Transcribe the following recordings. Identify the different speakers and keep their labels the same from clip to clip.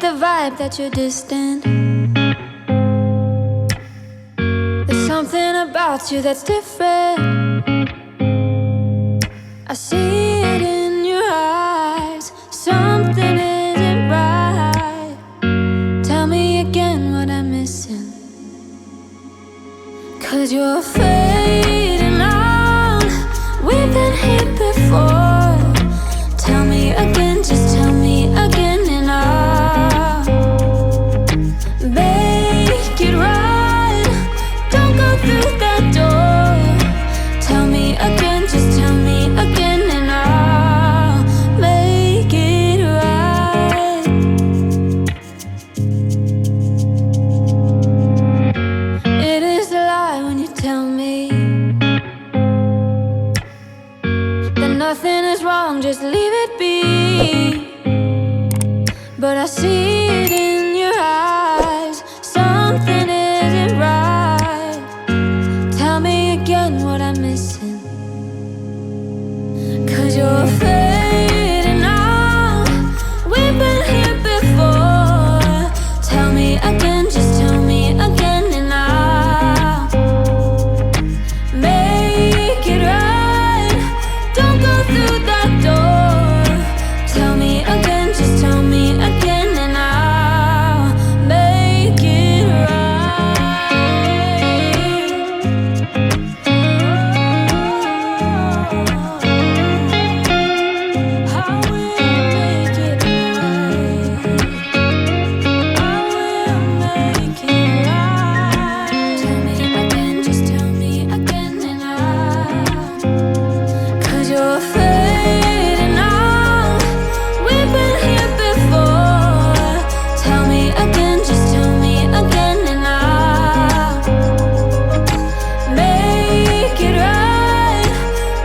Speaker 1: the vibe that you're distant. There's something about you that's different. I see it in your eyes. Something isn't right. Tell me again what I'm missing. 'Cause you're fading out. We've been here before. Tell me again, just tell me again, and I'll make it right. Don't go through that door. Tell me again, just tell me again, and I'll make it right. It is a lie when you tell me that nothing is wrong, just leave it be. But I see it in your eyes. Something isn't right. Tell me again what I'm missing. 'Cause you're fading out. We've been here before. Tell me again, just tell me again, and I'll make it right. Don't go through that door. Tell me again, just tell me again, and I'll make it right. I will make it right. I will make it right. Tell me again, just tell me again, and I'll. 'Cause you're fading out. We've been here before. Tell me again, just tell me again, and I'll make it right.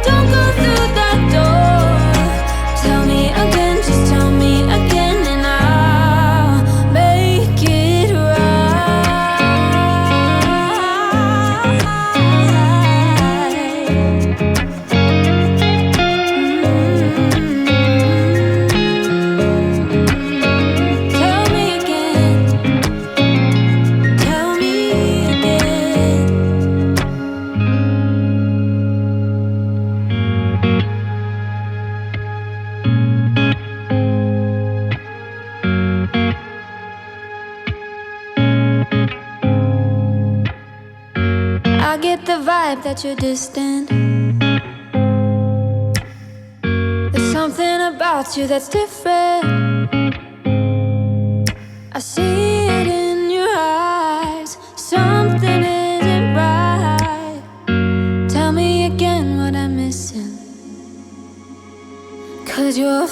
Speaker 1: Don't go through that door. Tell me again, just tell me again, and I'll make it right. Tell me again. Tell me again. I get the vibe that you're distant. There's something about you that's different. I see it in your eyes. Something isn't right. Tell me again what I'm missing. 'Cause you're